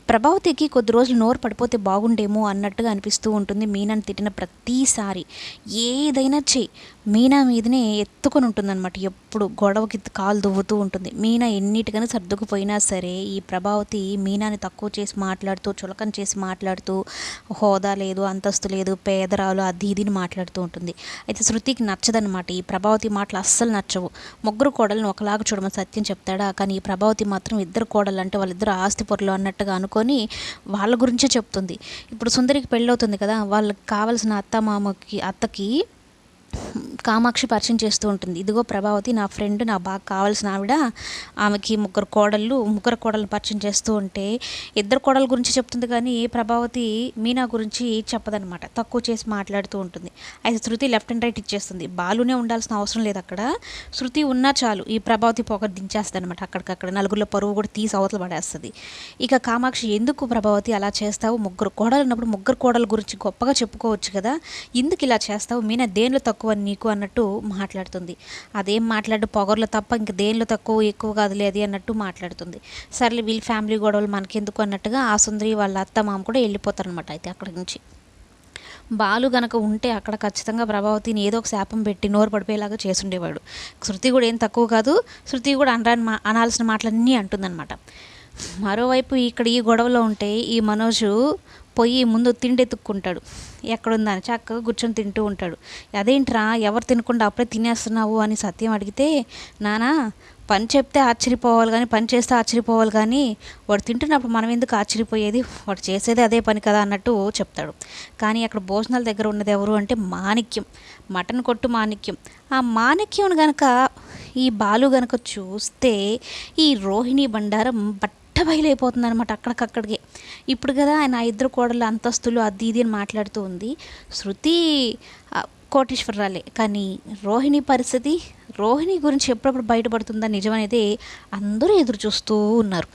ప్రభావతికి కొద్ది రోజులు నోరు పడిపోతే బాగుండేమో అన్నట్టుగా అనిపిస్తూ ఉంటుంది. మీనాని తిట్టిన ప్రతిసారి ఏదైనా చెయ్యి మీనా మీదనే ఎత్తుకొని ఉంటుందన్నమాట. ఎప్పుడు గొడవకి కాలు దువ్వుతూ ఉంటుంది. మీనా ఎన్నిటికైనా సర్దుకుపోయినా సరే ఈ ప్రభావతి మీనాని తక్కువ చేసి మాట్లాడుతూ, చులకన చేసి మాట్లాడుతూ, హోదా లేదు, అంతస్తు లేదు, పేదరాలు అది ఇదిని మాట్లాడుతూ ఉంటుంది. అయితే శృతికి నచ్చదనమాట. ఈ ప్రభావతి మాటలు అస్సలు నచ్చవు. ముగ్గురు కోడలను ఒకలాగా చూడమని సత్యం చెప్తాడా, కానీ ఈ ప్రభావతి మాత్రం ఇద్దరు కోడలు అంటే వాళ్ళిద్దరు ఆస్తి పొరలు అన్నట్టుగా అనుకొని వాళ్ళ గురించే చెప్తుంది. ఇప్పుడు సుందరికి పెళ్ళవుతుంది కదా, వాళ్ళకి కావలసిన అత్తకి కామాక్షి పరిచయం చేస్తూ ఉంటుంది. ఇదిగో ప్రభావతి నా ఫ్రెండ్, నా బాగా కావాల్సిన ఆవిడ, ఆమెకి ముగ్గురు కోడలను పరిచయం చేస్తూ ఉంటే ఇద్దరు కోడల గురించి చెప్తుంది, కానీ ప్రభావతి మీనా గురించి చెప్పదనమాట. తక్కువ చేసి మాట్లాడుతూ ఉంటుంది. అయితే శృతి లెఫ్ట్ అండ్ రైట్ ఇచ్చేస్తుంది. బాలునే ఉండాల్సిన అవసరం లేదు అక్కడ, శృతి ఉన్నా చాలు ఈ ప్రభావతి పొగరు దించేస్తుంది అనమాట. అక్కడికక్కడ నలుగురిలో పరువు కూడా తీసి అవతల పడేస్తుంది. ఇక కామాక్షి, ఎందుకు ప్రభావతి అలా చేస్తావు, ముగ్గురు కోడలు ఉన్నప్పుడు ముగ్గురు కోడల గురించి గొప్పగా చెప్పుకోవచ్చు కదా, ఎందుకు ఇలా చేస్తావు, మీనా దేనిలో తక్కువ నీకు అన్నట్టు మాట్లాడుతుంది. అదేం మాట్లాడు, పొగర్లో తప్ప ఇంక దేనిలో తక్కువ ఎక్కువ కాదులే అది అన్నట్టు మాట్లాడుతుంది. సర్లే వీళ్ళ ఫ్యామిలీ గొడవలు మనకెందుకు అన్నట్టుగా ఆ సుందరి వాళ్ళ అత్త మామ కూడా వెళ్ళిపోతారనమాట. అయితే అక్కడి నుంచి బాలు గనక ఉంటే అక్కడ ఖచ్చితంగా ప్రభావతిని ఏదో ఒక శాపం పెట్టి నోరు పడిపోయేలాగా చేసుండేవాడు. శృతి కూడా ఏం తక్కువ కాదు, శృతి కూడా అనాల్సిన మాటలన్నీ అంటుందన్నమాట. మరోవైపు ఇక్కడ ఈ గొడవలో ఉంటే ఈ మనోజు పొయ్యి ముందు తిండి ఎత్తుక్కుంటాడు. ఎక్కడుందని చక్కగా కూర్చొని తింటూ ఉంటాడు. అదేంట్రా ఎవరు తినకుండా అప్పుడే తినేస్తున్నావు అని సత్యం అడిగితే, నానా పని చెప్తే ఆశ్చర్యపోవాలి కానీ, పని చేస్తే ఆశ్చర్యపోవాలి కానీ, వాడు తింటున్నప్పుడు మనం ఎందుకు ఆశ్చర్యపోయేది, వాడు చేసేది అదే పని కదా అన్నట్టు చెప్తాడు. కానీ అక్కడ భోజనాల దగ్గర ఉన్నది ఎవరు అంటే మాణిక్యం, మటన్ కొట్టు మాణిక్యం. ఆ మాణిక్యం గనక ఈ బాలు గనక చూస్తే ఈ రోహిణి బండారం బయలైపోతుంది అనమాట అక్కడికక్కడికే. ఇప్పుడు కదా ఆయన ఇద్దరు కోడళ్ళ అంతస్తులు అది ఇది అని మాట్లాడుతూ ఉంది. శృతి కోటీశ్వరరాలే, కానీ రోహిణి పరిస్థితి, రోహిణి గురించి ఎప్పుడప్పుడు బయటపడుతుందా నిజమనేది అందరూ ఎదురు చూస్తూ ఉన్నారు.